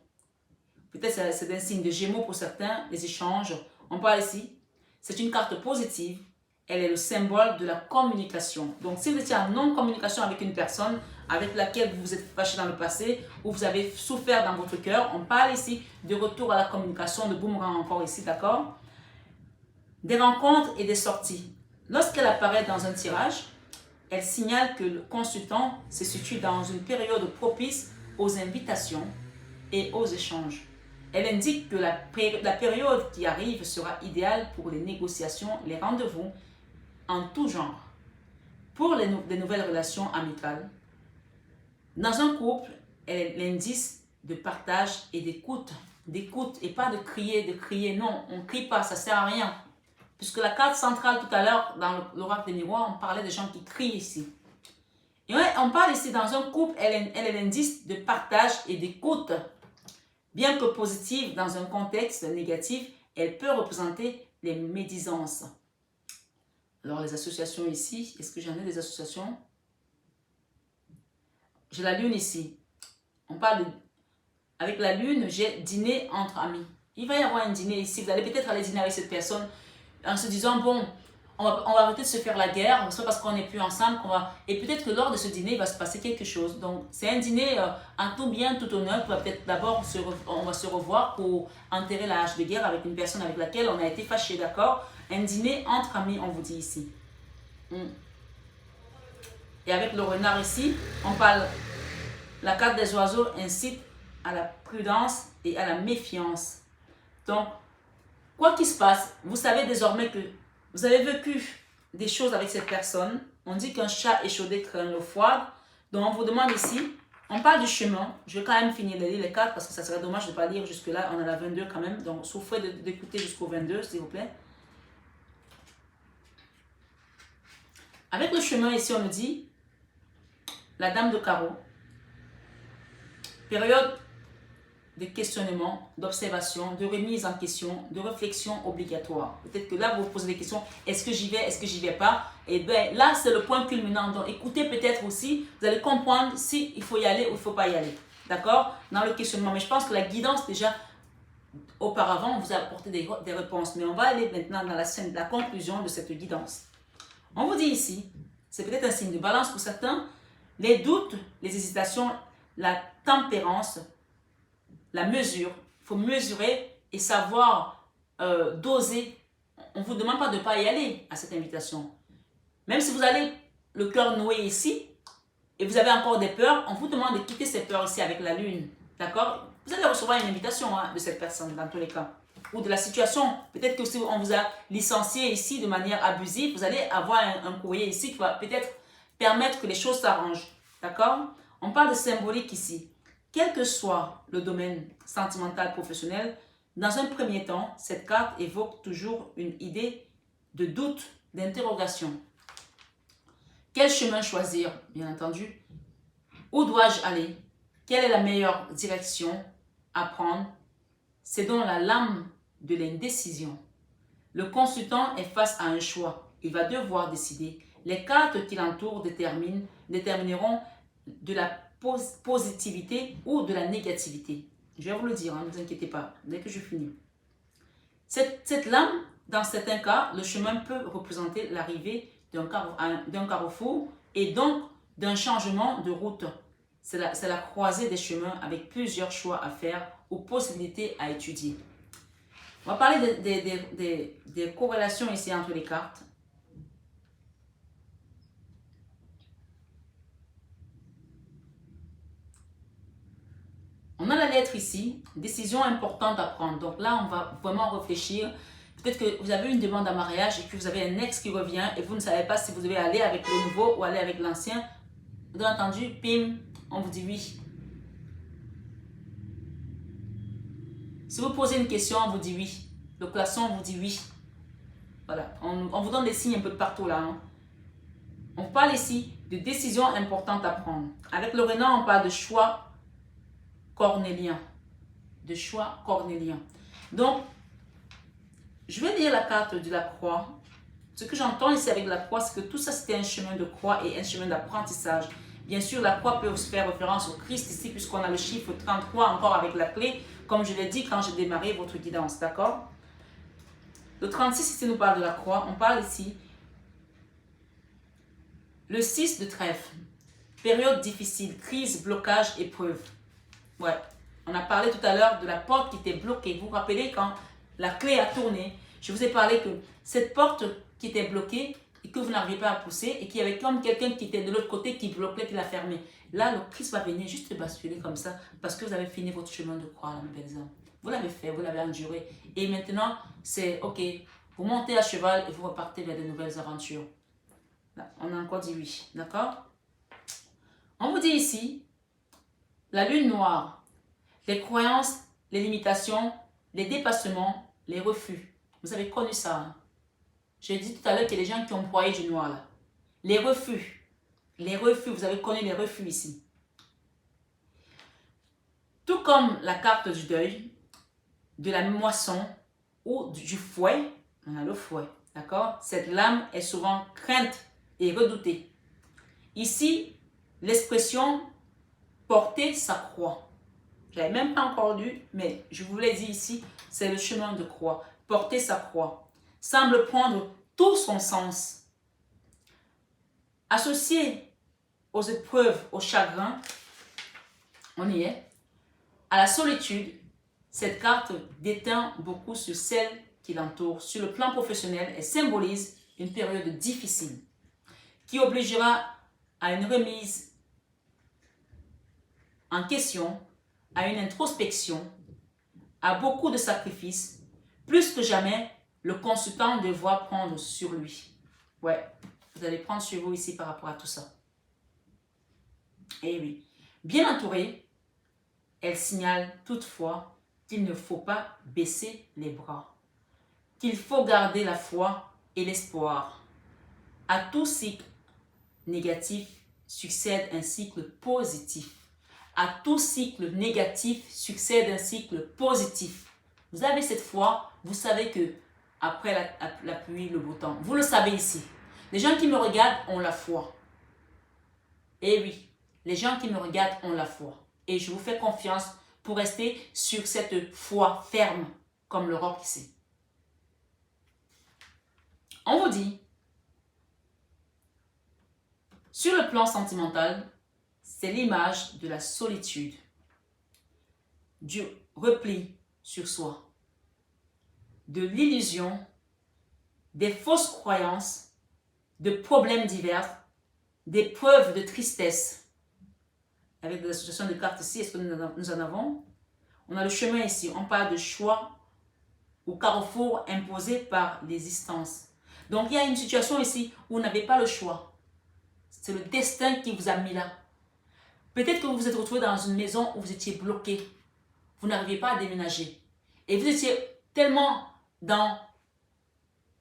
Peut-être c'est un signe de Gémeaux pour certains, les échanges. On parle ici. C'est une carte positive. Elle est le symbole de la communication. Donc, si vous étiez en non-communication avec une personne avec laquelle vous vous êtes fâché dans le passé ou vous avez souffert dans votre cœur, on parle ici de retour à la communication, de boomerang encore ici, d'accord? Des rencontres et des sorties. lorsqu'elle apparaît dans un tirage, elle signale que le consultant se situe dans une période propice aux invitations et aux échanges. Elle indique que la période qui arrive sera idéale pour les négociations, les rendez-vous en tout genre. Pour les nouvelles relations amicales, dans un couple, elle est l'indice de partage et d'écoute et pas de crier. Non, on ne crie pas, ça ne sert à rien. Puisque la carte centrale tout à l'heure, dans l'oracle des miroirs, on parlait des gens qui crient ici. Et on parle ici dans un couple, elle est l'indice de partage et d'écoute. Bien que positive dans un contexte négatif, elle peut représenter les médisances. Alors les associations ici, est-ce que j'en ai des associations? J'ai la lune ici. On parle de... Avec la lune, j'ai dîner entre amis. Il va y avoir un dîner ici. Vous allez peut-être aller dîner avec cette personne en se disant, bon, on va arrêter de se faire la guerre. C'est pas parce qu'on n'est plus ensemble qu'on va... Et peut-être que lors de ce dîner, il va se passer quelque chose. Donc, c'est un dîner en tout bien, tout honneur. Peut-être d'abord, on va se revoir pour enterrer la hache de guerre avec une personne avec laquelle on a été fâché, d'accord? Un dîner entre amis, on vous dit ici. Et avec le renard ici, on parle... La carte des oiseaux incite à la prudence et à la méfiance. Donc, quoi qu'il se passe, vous savez désormais que vous avez vécu des choses avec cette personne. On dit qu'un chat échaudé craint l'eau froide. Donc, on vous demande ici, on parle du chemin. Je vais quand même finir de lire les cartes parce que ça serait dommage de ne pas lire jusque-là. On a la 22 quand même. Donc, souffrez d'écouter jusqu'au 22, s'il vous plaît. Avec le chemin ici, on nous dit la dame de carreau. Période de questionnement, d'observation, de remise en question, de réflexion obligatoire. Peut-être que là, vous vous posez des questions, est-ce que j'y vais, est-ce que j'y vais pas? Et bien là, c'est le point culminant. Donc, écoutez peut-être aussi, vous allez comprendre s'il faut y aller ou il ne faut pas y aller. D'accord? Dans le questionnement. Mais je pense que la guidance, déjà, auparavant, on vous a apporté des réponses. Mais on va aller maintenant dans la conclusion de cette guidance. On vous dit ici, c'est peut-être un signe de balance pour certains, les doutes, les hésitations, la tempérance, la mesure. Il faut mesurer et savoir doser. On ne vous demande pas de ne pas y aller à cette invitation. Même si vous allez le cœur noué ici et vous avez encore des peurs, on vous demande de quitter ces peurs ici avec la lune. D'accord? Vous allez recevoir une invitation de cette personne dans tous les cas. Ou de la situation. Peut-être que si on vous a licencié ici de manière abusive, vous allez avoir un courrier ici qui va peut-être permettre que les choses s'arrangent. D'accord? On parle de symbolique ici. Quel que soit le domaine sentimental, professionnel, dans un premier temps, cette carte évoque toujours une idée de doute, d'interrogation. Quel chemin choisir, bien entendu? Où dois-je aller? Quelle est la meilleure direction à prendre? C'est donc la lame de l'indécision. Le consultant est face à un choix. Il va devoir décider. Les cartes qui l'entourent détermineront de la positivité ou de la négativité. Je vais vous le dire, ne vous inquiétez pas, dès que je finis. Cette lame, dans certains cas, le chemin peut représenter l'arrivée d'un carrefour et donc d'un changement de route. C'est la croisée des chemins avec plusieurs choix à faire ou possibilités à étudier. On va parler des corrélations ici entre les cartes. On a la lettre ici, décision importante à prendre. Donc là, on va vraiment réfléchir. Peut-être que vous avez une demande en mariage et que vous avez un ex qui revient et vous ne savez pas si vous devez aller avec le nouveau ou aller avec l'ancien. Vous avez entendu, pim, on vous dit oui. Si vous posez une question, on vous dit oui. Le klaxon, on vous dit oui. Voilà, on vous donne des signes un peu de partout là. Hein. On parle ici de décisions importantes à prendre. Avec le renard, on parle de choix cornélien. De choix cornélien. Donc, je vais lire la carte de la croix. Ce que j'entends ici avec la croix, c'est que tout ça, c'était un chemin de croix et un chemin d'apprentissage. Bien sûr, la croix peut aussi faire référence au Christ ici, puisqu'on a le chiffre 33 encore avec la clé, comme je l'ai dit quand j'ai démarré votre guidance, d'accord? Le 36 ici nous parle de la croix. On parle ici le 6 de trèfle. Période difficile, crise, blocage, épreuve. Ouais, on a parlé tout à l'heure de la porte qui était bloquée. Vous vous rappelez quand la clé a tourné, je vous ai parlé que cette porte qui était bloquée et que vous n'arrivez pas à pousser et qu'il y avait comme quelqu'un qui était de l'autre côté qui bloquait, qui l'a fermé. Là, le Christ va venir juste basculer comme ça parce que vous avez fini votre chemin de croix, mes belles âmes. Vous l'avez fait, vous l'avez enduré. Et maintenant, c'est OK. Vous montez à cheval et vous repartez vers de nouvelles aventures. Là, on a encore dit oui. D'accord? On vous dit ici, la lune noire, les croyances, les limitations, les dépassements, les refus. Vous avez connu ça. Hein? J'ai dit tout à l'heure qu'il y a des gens qui ont broyé du noir là. Les refus. Les refus, vous avez connu les refus ici. Tout comme la carte du deuil, de la moisson ou du fouet, on a le fouet, d'accord? Cette lame est souvent crainte et redoutée. Ici, l'expression porter sa croix. Je ne l'avais même pas encore lu, mais je vous l'ai dit ici, c'est le chemin de croix. Porter sa croix semble prendre tout son sens. Associé aux épreuves, au chagrin, on y est, à la solitude, cette carte déteint beaucoup sur celle qui l'entoure. Sur le plan professionnel, elle symbolise une période difficile qui obligera à une remise en question, à une introspection, à beaucoup de sacrifices. Plus que jamais, le consultant devra prendre sur lui. Ouais, vous allez prendre sur vous ici par rapport à tout ça. Et oui, bien entourée, elle signale toutefois qu'il ne faut pas baisser les bras, qu'il faut garder la foi et l'espoir. À tout cycle négatif succède un cycle positif. À tout cycle négatif succède un cycle positif. Vous avez cette foi, vous savez que après la pluie, le beau temps. Vous le savez ici. Les gens qui me regardent ont la foi. Et oui, les gens qui me regardent ont la foi. Et je vous fais confiance pour rester sur cette foi ferme, comme le roc ici. On vous dit, sur le plan sentimental, c'est l'image de la solitude, du repli sur soi, de l'illusion, des fausses croyances, de problèmes divers, des preuves de tristesse. Avec l'association de cartes ici, est-ce que nous en avons? On a le chemin ici, on parle de choix ou carrefour imposé par l'existence. Donc il y a une situation ici où vous n'avez pas le choix. C'est le destin qui vous a mis là. Peut-être que vous vous êtes retrouvé dans une maison où vous étiez bloqué. Vous n'arriviez pas à déménager. Et vous étiez tellement dans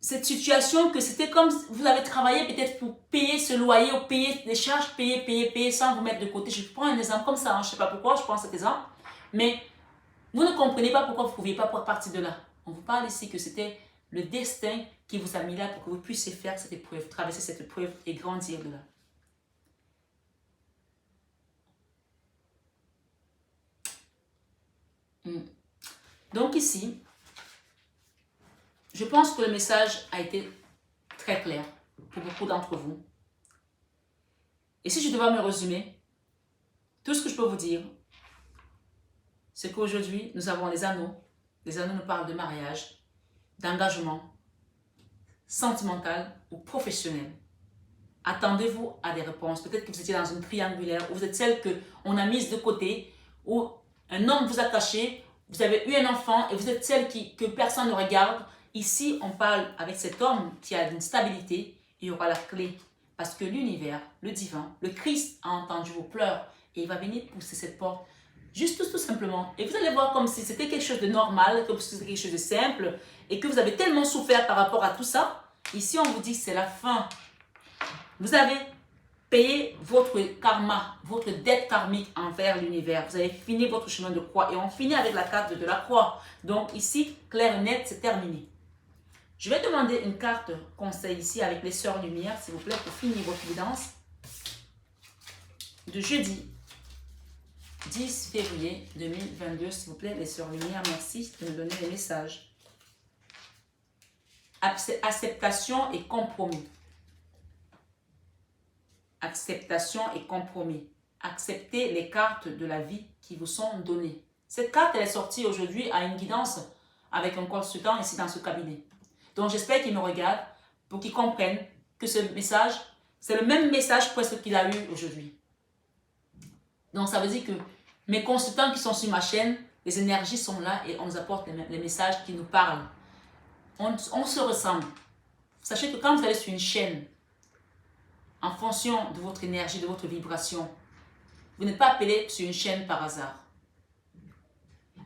cette situation que c'était comme si vous avez travaillé peut-être pour payer ce loyer ou payer les charges, payer sans vous mettre de côté. Je prends un exemple comme ça, hein. Je ne sais pas pourquoi je prends cet exemple. Mais vous ne comprenez pas pourquoi vous ne pouviez pas partir de là. On vous parle ici que c'était le destin qui vous a mis là pour que vous puissiez faire cette épreuve, traverser cette épreuve et grandir de là. Donc ici, je pense que le message a été très clair pour beaucoup d'entre vous. Et si je devais me résumer, tout ce que je peux vous dire, c'est qu'aujourd'hui, nous avons les anneaux. Les anneaux nous parlent de mariage, d'engagement, sentimental ou professionnel. Attendez-vous à des réponses. Peut-être que vous étiez dans une triangulaire, ou vous êtes celle qu'on a mise de côté, ou un homme vous a caché, vous avez eu un enfant et vous êtes celle que personne ne regarde. Ici, on parle avec cet homme qui a une stabilité, il y aura la clé. Parce que l'univers, le divin, le Christ a entendu vos pleurs et il va venir pousser cette porte. Juste tout simplement. Et vous allez voir comme si c'était quelque chose de normal, comme si c'était quelque chose de simple et que vous avez tellement souffert par rapport à tout ça. Ici, on vous dit que c'est la fin. Vous avez payé votre karma, votre dette karmique envers l'univers. Vous avez fini votre chemin de croix et on finit avec la carte de la croix. Donc ici, clair et net, c'est terminé. Je vais demander une carte conseil ici avec les sœurs lumière, s'il vous plaît, pour finir votre guidance. De jeudi 10 février 2022, s'il vous plaît, les sœurs lumière, merci de me donner les messages. Acceptation et compromis. Acceptation et compromis. Acceptez les cartes de la vie qui vous sont données. Cette carte, elle est sortie aujourd'hui à une guidance avec un consultant ici dans ce cabinet. Donc j'espère qu'ils me regardent pour qu'ils comprennent que ce message, c'est le même message presque qu'il a eu aujourd'hui. Donc ça veut dire que mes consultants qui sont sur ma chaîne, les énergies sont là et on nous apporte les messages qui nous parlent. On se ressemble. Sachez que quand vous allez sur une chaîne, en fonction de votre énergie, de votre vibration, vous n'êtes pas appelé sur une chaîne par hasard.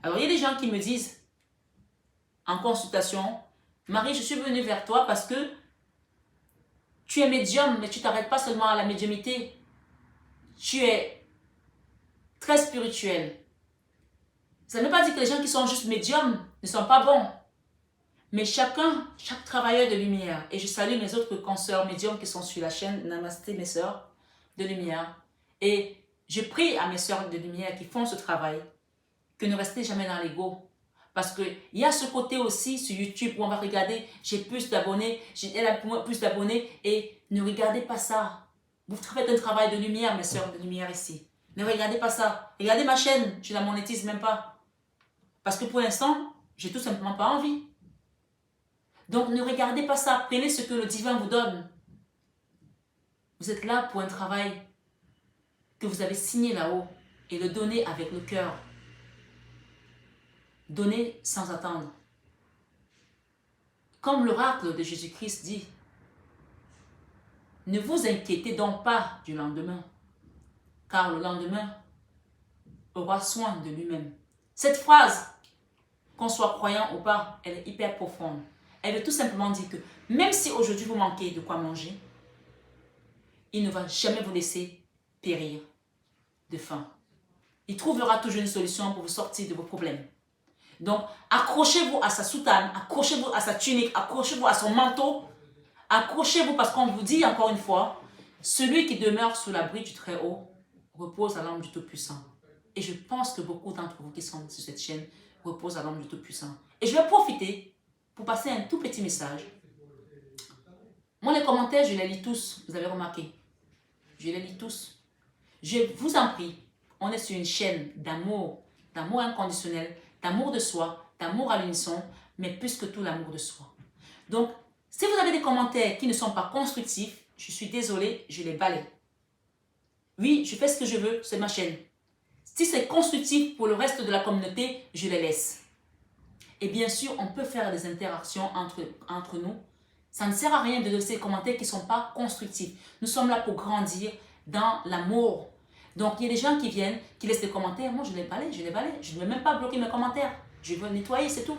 Alors il y a des gens qui me disent en consultation, Marie, je suis venue vers toi parce que tu es médium, mais tu t'arrêtes pas seulement à la médiumité. Tu es très spirituel. Ça ne veut pas dire que les gens qui sont juste médiums ne sont pas bons. Mais chaque travailleur de lumière, et je salue mes autres consoeurs médiums qui sont sur la chaîne, Namasté mes sœurs de lumière, et je prie à mes sœurs de lumière qui font ce travail, que ne restez jamais dans l'ego. Parce qu'il y a ce côté aussi sur YouTube où on va regarder, j'ai plus d'abonnés, elle a plus d'abonnés, et ne regardez pas ça. Vous faites un travail de lumière, mes sœurs de lumière ici. Ne regardez pas ça. Regardez ma chaîne, je ne la monétise même pas. Parce que pour l'instant, j'ai tout simplement pas envie. Donc ne regardez pas ça, prenez ce que le divin vous donne. Vous êtes là pour un travail que vous avez signé là-haut et le donner avec le cœur. Donnez sans attendre. Comme l'oracle de Jésus-Christ dit, ne vous inquiétez donc pas du lendemain, car le lendemain aura soin de lui-même. Cette phrase, qu'on soit croyant ou pas, elle est hyper profonde. Elle veut tout simplement dire que même si aujourd'hui vous manquez de quoi manger, il ne va jamais vous laisser périr de faim. Il trouvera toujours une solution pour vous sortir de vos problèmes. Donc, accrochez-vous à sa soutane, accrochez-vous à sa tunique, accrochez-vous à son manteau, accrochez-vous parce qu'on vous dit encore une fois, celui qui demeure sous l'abri du Très-Haut repose à l'ombre du Tout-Puissant. Et je pense que beaucoup d'entre vous qui sont sur cette chaîne reposent à l'ombre du Tout-Puissant. Et je vais profiter pour passer un tout petit message. Moi, les commentaires, je les lis tous, vous avez remarqué. Je les lis tous. Je vous en prie, on est sur une chaîne d'amour inconditionnel, d'amour de soi, d'amour à l'unisson, mais plus que tout l'amour de soi. Donc, si vous avez des commentaires qui ne sont pas constructifs, je suis désolée, je les balaye. Oui, je fais ce que je veux, c'est ma chaîne. Si c'est constructif pour le reste de la communauté, je les laisse. Et bien sûr, on peut faire des interactions entre nous. Ça ne sert à rien de laisser des commentaires qui ne sont pas constructifs. Nous sommes là pour grandir dans l'amour. Donc, il y a des gens qui viennent, qui laissent des commentaires. Moi, je les balaye, je les balaye. Je ne vais même pas bloquer mes commentaires. Je veux nettoyer, c'est tout.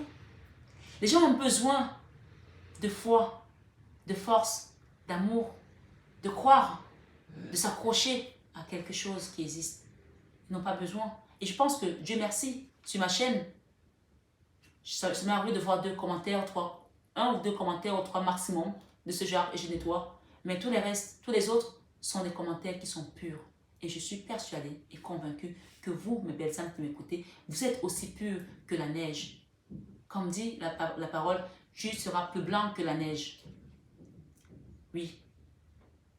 Les gens ont besoin de foi, de force, d'amour, de croire, de s'accrocher à quelque chose qui existe. Ils n'ont pas besoin. Et je pense que, Dieu merci, sur ma chaîne, ça m'est arrivé de voir 2 commentaires, 3, 1 ou 2 commentaires ou 3 maximum de ce genre et je nettoie. Mais tous les autres sont des commentaires qui sont purs. Et je suis persuadée et convaincue que vous, mes belles âmes qui m'écoutez, vous êtes aussi purs que la neige. Comme dit la parole, tu seras plus blanc que la neige. Oui.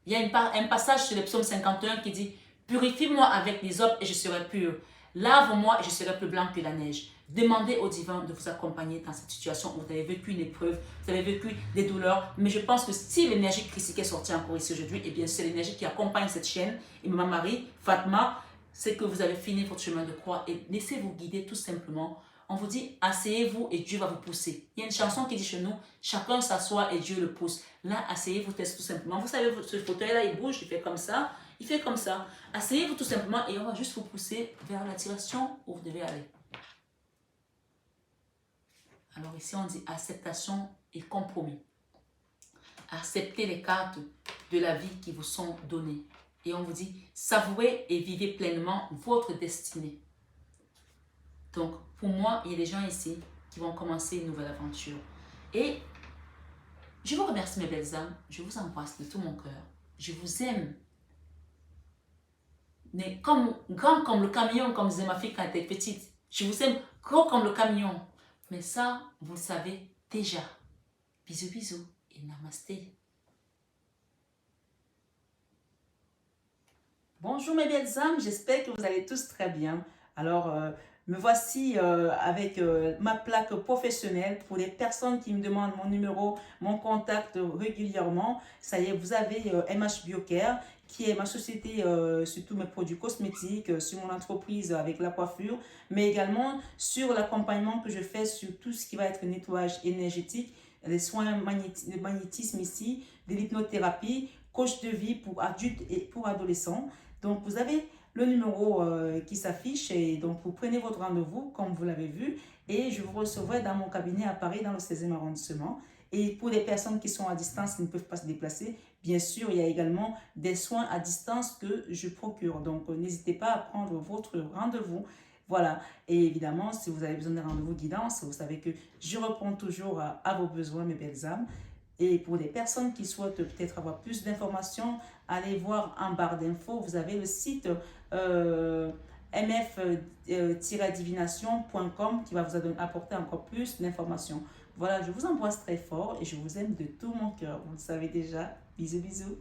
Il y a un passage sur le psaume 51 qui dit « Purifie-moi avec l'hysope et je serai pur. Lave-moi et je serai plus blanc que la neige. » Demandez au divin de vous accompagner dans cette situation où vous avez vécu une épreuve, vous avez vécu des douleurs. Mais je pense que si l'énergie christique est sortie encore ici aujourd'hui, eh bien c'est l'énergie qui accompagne cette chaîne. Et ma Marie, Fatma, c'est que vous avez fini votre chemin de croix et laissez-vous guider tout simplement. On vous dit, asseyez-vous et Dieu va vous pousser. Il y a une chanson qui dit chez nous, chacun s'assoit et Dieu le pousse. Là, asseyez-vous tout simplement. Vous savez, ce fauteuil-là, il bouge, il fait comme ça, il fait comme ça. Asseyez-vous tout simplement et on va juste vous pousser vers la direction où vous devez aller. Alors ici, on dit acceptation et compromis. Acceptez les cartes de la vie qui vous sont données. Et on vous dit, savourez et vivez pleinement votre destinée. Donc, pour moi, il y a des gens ici qui vont commencer une nouvelle aventure. Et je vous remercie, mes belles âmes. Je vous embrasse de tout mon cœur. Je vous aime. Mais grand comme le camion, comme disait ma fille quand elle était petite. Je vous aime gros comme le camion. Mais ça, vous le savez déjà. Bisous, bisous et namasté. Bonjour mes belles âmes, j'espère que vous allez tous très bien. Alors, Me voici avec ma plaque professionnelle pour les personnes qui me demandent mon numéro, mon contact régulièrement. Ça y est, vous avez MH Biocare qui est ma société sur tous mes produits cosmétiques, sur mon entreprise avec la coiffure, mais également sur l'accompagnement que je fais sur tout ce qui va être nettoyage énergétique, les soins de magnétisme ici, de l'hypnothérapie, coach de vie pour adultes et pour adolescents. Donc, vous avez le numéro qui s'affiche et donc vous prenez votre rendez-vous comme vous l'avez vu et je vous recevrai dans mon cabinet à Paris dans le 16e arrondissement. Et pour les personnes qui sont à distance, qui ne peuvent pas se déplacer, bien sûr, il y a également des soins à distance que je procure. Donc, n'hésitez pas à prendre votre rendez-vous. Voilà. Et évidemment, si vous avez besoin d'un rendez-vous guidance, vous savez que je réponds toujours à vos besoins, mes belles âmes. Et pour les personnes qui souhaitent peut-être avoir plus d'informations, allez voir en barre d'infos, vous avez le site mf-divination.com qui va vous apporter encore plus d'informations. Voilà, je vous embrasse très fort et je vous aime de tout mon cœur. Vous le savez déjà. Bisous, bisous.